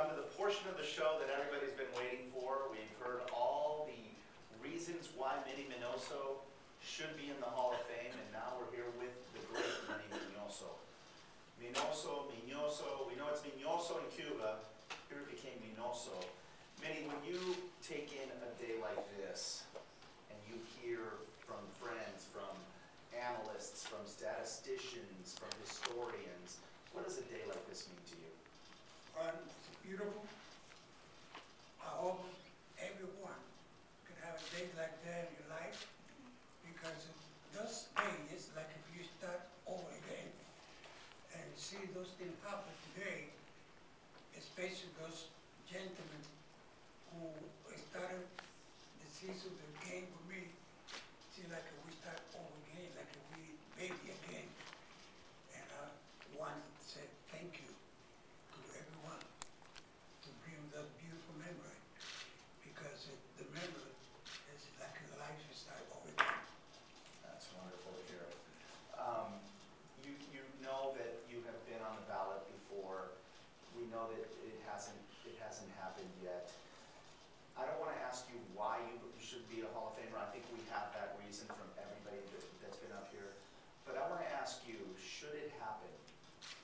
come to the portion of the show that everybody's been waiting for. We've heard all the reasons why Minnie Minoso should be in the Hall of Fame, and now we're here with the great Minnie Minoso. Minoso, Minoso, we know it's Minoso in Cuba. Here it became Minoso. Minnie, when you take in a day like this, and you hear from friends, from analysts, from statisticians, from historians, what does a day like this mean to you? It's beautiful. I hope everyone can have a day like that in your life, because those days, like if you start over again and see those things happen today, especially those gentlemen who started the season of the game with me, see like we start over again, like we baby again. And I want to say thank you to everyone to bring that beautiful memory, because the memory is like a life start over again. That's wonderful to hear. You know that you have been on the ballot before. We know that it hasn't happened yet. I don't want to ask you why you should be a Hall of Famer. I think we have that reason from everybody that's been up here. But I want to ask you, should it happen,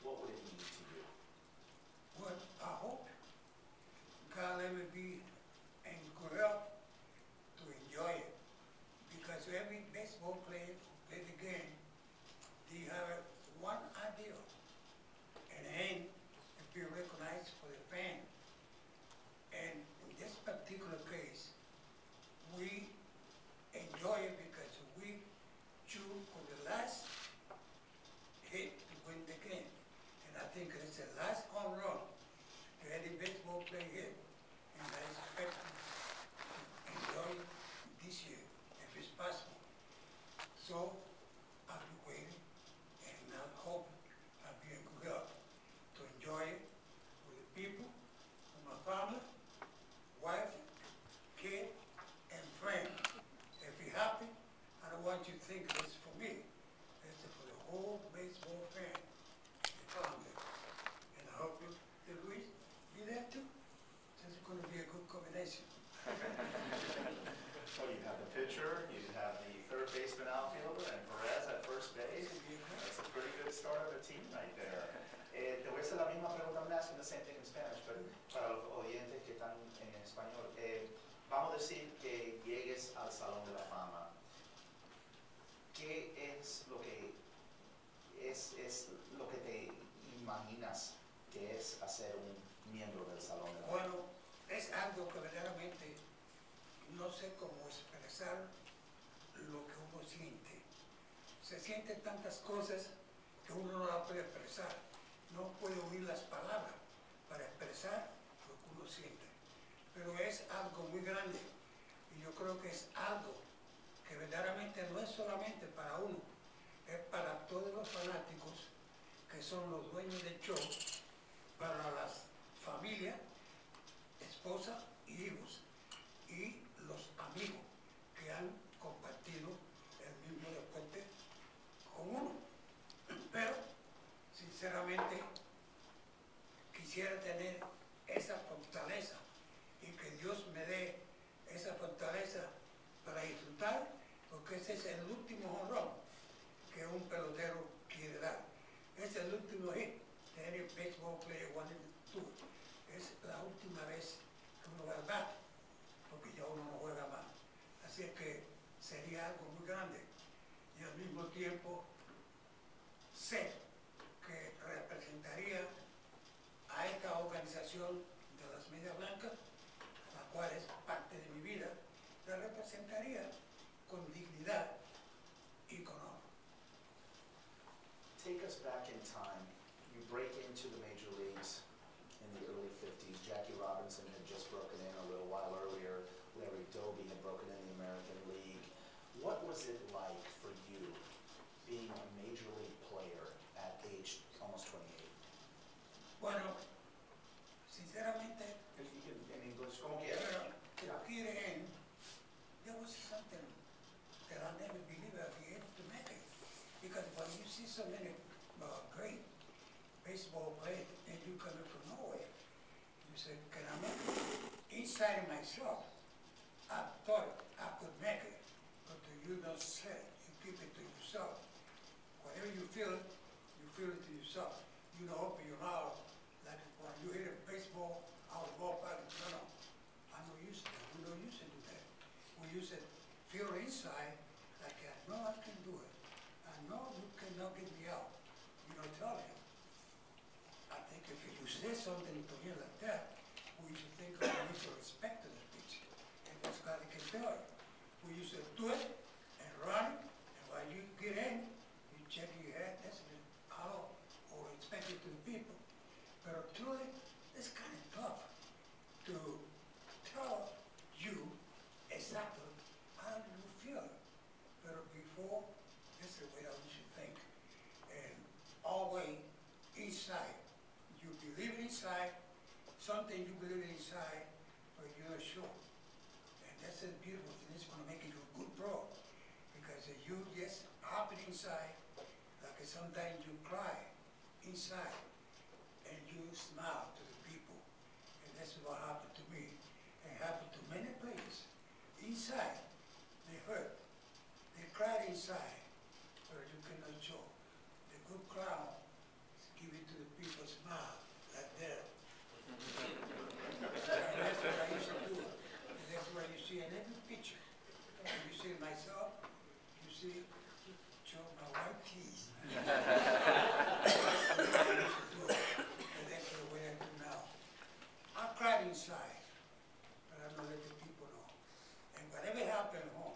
what would it mean to you? Well, I hope God let me be and grow up to enjoy it. Because every baseball player who play the game, they have one idea, and aim to be recognized for the fan. And in this particular case, we enjoy it because we choose for the last hit to win the game. And I think it's the last home run that any baseball player hit. And I expect to enjoy it this year, if it's possible. So I'll be waiting, and I hope I'll be able to enjoy it with the people, with my family, wife, kid, and friend. If you're happy, I don't want you to think it's for me. It's for the whole baseball fan, the family. And I hope you, Luis, be there too. This is going to be a good combination. Well, you have the pitcher, you have the third baseman outfielder, and Perez at first base. That's a pretty good start of a team right there. Te voy a hacer la misma pregunta. I'm asking the same thing in Spanish, but para los oyentes que están en español, vamos a decir que llegues al Salón de la Fama. ¿Qué es lo que te imaginas que es hacer un miembro del Salón de la Fama? Bueno, es algo que verdaderamente no sé cómo expresar lo que uno siente. Se sienten tantas cosas que uno no las puede expresar. No puede oír las palabras para expresar lo que uno siente. Pero es algo muy grande, y yo creo que es algo que verdaderamente no es solamente para uno, es para todos los fanáticos que son los dueños del show, para las familias, esposas y hijos, y los amigos que han compartido el mismo deporte con uno. Pero, sinceramente, quisiera tener esa fortaleza, y que Dios me dé esa fortaleza para disfrutar, porque ese es el último jonrón que un pelotero quiere dar. Es el último hit de any baseball player wanted to do. Es la última vez que uno va al bat, porque ya uno no juega más. Así es que sería algo muy grande, y al mismo tiempo sé que representaría a esta organización de las Medias Blancas, la cual es parte de mi vida, la representaría con dignidad y con honor. Take us back in time. You break into the major leagues in the early 50s. Jackie Robinson had just broken in a little while earlier. Larry Doby had broken in the American League. What was it like for you being a major league player at age almost 28? Bueno, sinceramente, En inglés, como quieras. there was something that I never believed I'd be able to make it. Because when you see so many great baseball players and you coming from nowhere, you say, inside of myself, I thought I could make it, but you don't say it. You keep it to yourself. Whatever you feel it to yourself. You don't open your mouth like when you hit a baseball out of the ballpark. No, I'm not used to that. We don't used to do that. We used to feel inside like, I know I can do it. I know you cannot get me out. You don't tell him. I think if you say something to him like that, we should think of the mutual respect to the speech. And this guy can do it. We used to do it and run, and while you get in, you check your head, that's the hello, or expect it to the people. But truly, it's kind of tough to tell you exactly how you feel. But before, this is the way that we should think. And always inside, you believe inside, something you believe inside, but you're not sure. And that's a beautiful thing. It's going to make you a good pro. Because if you just happen inside, like sometimes you cry inside, and you smile to the people. And that's what happened to me. It happened to many players. Inside, they hurt. They cried inside, but you cannot show. The good clown is give it to the people, smile, like that. And that's what I used to do. And that's what you see in every picture. You see myself, you see, show my white teeth. That's what I used to do. And that's the way I do now. I cried inside, but I'm not letting the people know. And whatever happened at home,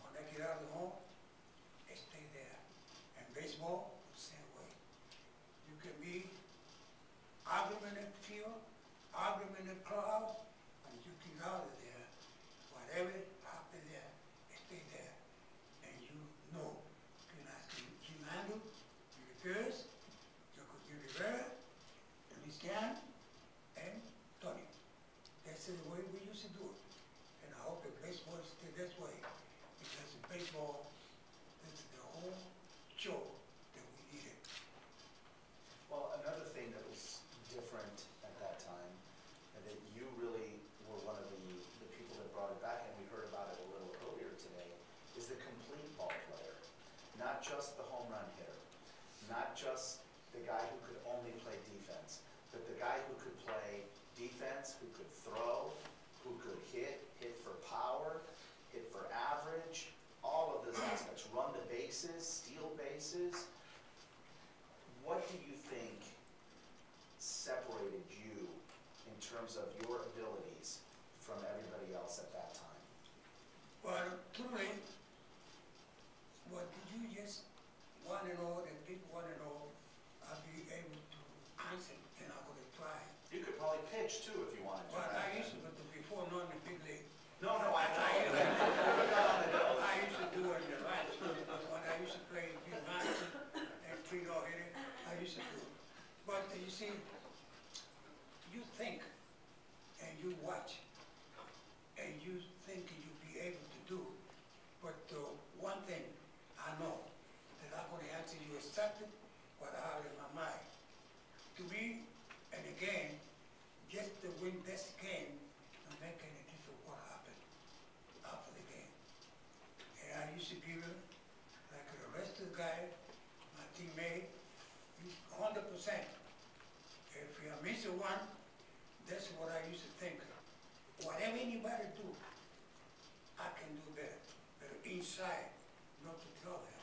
when I get out of home, I stay there. And baseball, the same way. You can be arguing in the field, arguing in the crowd, and you get out of there. Whatever happened there, stay there. And you know, you can ask Jimando, Gutierrez, Jaco Rivera, Lucian, and Tony. That's the way we used to do it. And I hope the baseball stay this way, because in baseball, this is the whole show that we needed. Well, another thing that was different at that time, and that you really were one of the people that brought it back, and we heard about it a little earlier today, is the complete ball player. Not just the home run hitter, not just the guy who could only play defense, but the guy who could play defense, who could throw, who could hit for power, hit for average, all of those aspects, run the bases, steal bases. What do you think separated you in terms of your abilities from everybody else at that time? Well, truly, what did you just want to know, and people want to know, I'll be able to answer, and I'm going to try. You could probably pitch too if you wanted to. Well, I used to, but before knowing the big league. No, I know. I used to do it in the ranch. When I used to play big ranch and 3-0 hitting, I used to do it. But you see, you think and you watch and you think you'll be able to do. But one thing I know, that I'm going to answer you exactly what I have in my mind. To me, and again, just to win this game, not make any difference what happened after the game. And I used to give him, like the rest of the guys, my teammate, he's 100%. If you miss one, that's what I used to think. Whatever anybody do, I can do better. But inside, not to tell them.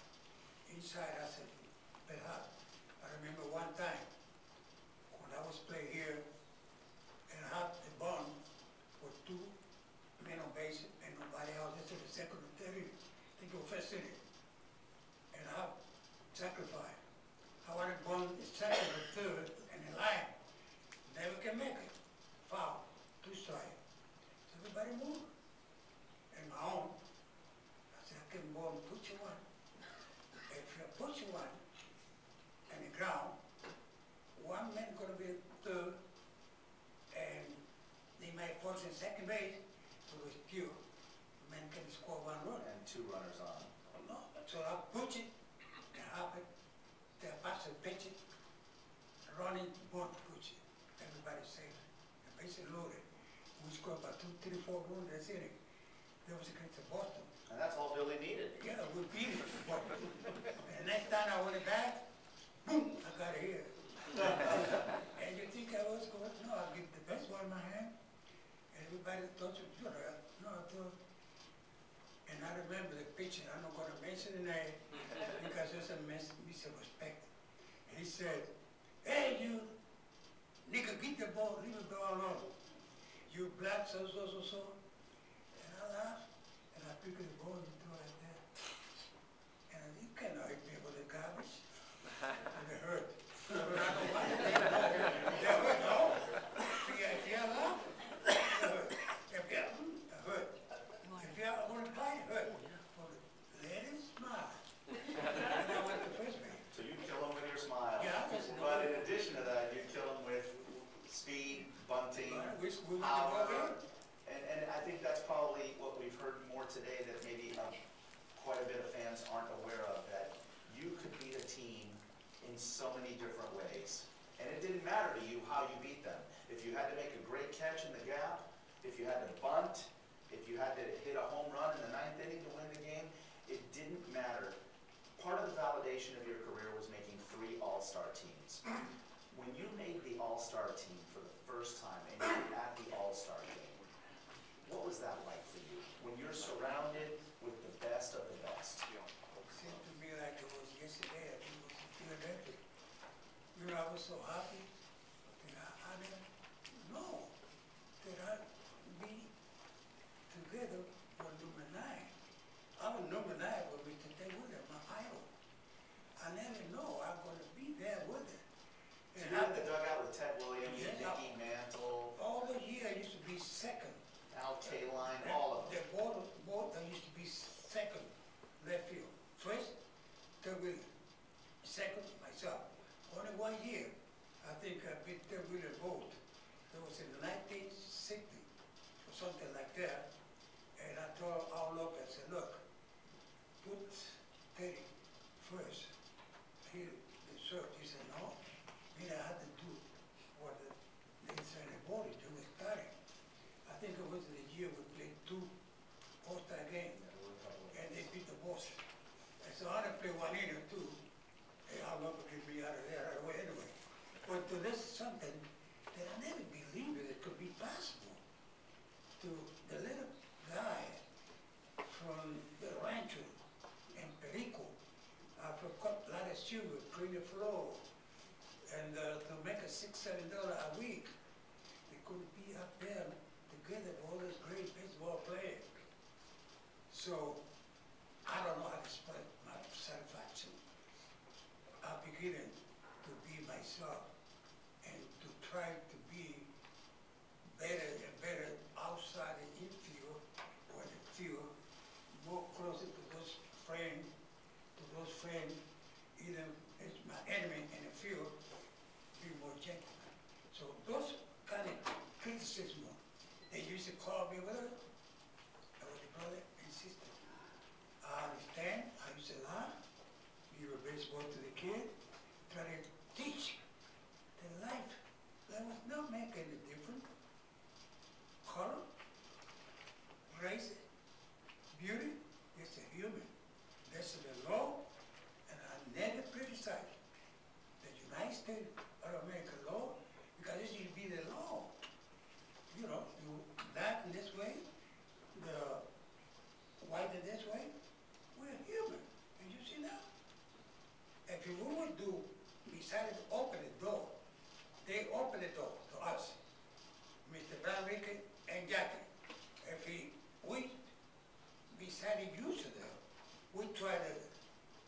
Inside, I said, but I remember one time, when I was playing here, and I had the ball with 2 men on base and nobody else. This is the second or third inning. I think it was first inning. And I sacrificed. I wanted one second or third and in line. Never can make it. Foul, 2 strikes. So everybody move. And my own, I said, I can ball put you one. If you put you one in the ground, one man gonna be third, and they might force in second base to rescue. Man can score 1 run. And 2 runners on. Oh, no. So I push it, and happen. They pass it, pitch it, running, both push it. Everybody safe. The base is loaded. We scored about 2, 3, 4 goals in that city. That was against Boston. And that's all Billy needed. Yeah, we beat it. And next time I went back, boom, I got it here. And you think I was going, no, I'll give the baseball in my hand. And everybody thought you were right. No, I thought, and I remember the pitcher, I'm not going to mention the name because there's a miss of respect. He said, hey, you nigga, get the ball, leave it go alone. You black, so. And I laughed, and I picked the ball and threw it like that. And I said, you cannot hit me with the garbage. And it hurt. But I don't mind it. It hurt, no. If you laugh, it hurt. If you hurt. If you want to fight, it hurt. But let it smile. And I went to first base. So you kill him with your smile. Yeah, but in addition to that, you kill him with speed, bunting, we power. And I think that's probably what we've heard more today that maybe quite a bit of fans aren't aware of, that you could beat a team in so many different ways. And it didn't matter to you how you beat them. If you had to make a great catch in the gap, if you had to bunt, if you had to hit a home run in the 9th inning to win the game, it didn't matter. Part of the validation of your career was making 3 all-star teams. When you made the all-star team for the first time and you were at the all-star game, what was that like for you? When you're surrounded with the best of the best? It seemed to me like it was yesterday. I think it was in Philadelphia. You know, I was so happy that I didn't know that I'd be together with number 9. I was number 9 with Mr. Ted Williams, my idol. I never know I'm going to be there with him. So you're in the dugout with Ted Williams, Yeah. Mickey Mantle, All the year I used to be second. Al Kaline, all of them. The both I used to be second left field. First, Ted Williams. Second, myself. Only 1 year, I think I beat Ted Williams both. It was in 1960 or something like that. And I told our local, I said, look, put Teddy first. He served. He said, no. I had to do what they said the body do was starting. I think it was the year we played 2 all-star games, and they beat the Boston. And so I had to play 1 inning or 2. Hey, how long could be out of there right away anyway? But this is something that I never believed that it could be possible. To the little guy from the rancho in Perico, I forgot a lot of sugar, clean the floor. And to make a $6, $7 a week, they could be up there together with all those great baseball players. So I don't know how to explain my satisfaction. I'm beginning to be myself and to try to be better and better outside the infield or the field, more closer to those friends, either it's my enemy in the field, be more gentle. So those kind of criticism, they used to call me with it. I was the brother and sister. I understand, I used to laugh, give a baseball to the kid, try to teach the life. That was not making a difference. Color, race, beauty, it's a human. That's the law, and I never criticize the United States of America law, because it should be the law. You know, you black in this way, the white in this way, we're human. And you see now? If you would do, besides open the door, they open the door to us, Mr. Brown Ricky and Jackie. If we decided to use them, we try to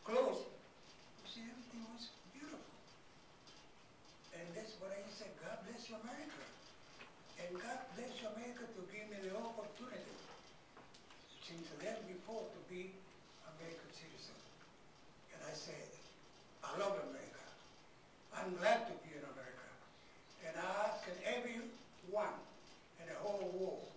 close. You see, everything was beautiful. And that's what I said, God bless you, America. And God bless you, America, to give me the opportunity, since then before, to be American citizen. And I said, I love America. I'm glad to be in America. And I ask everyone in the whole world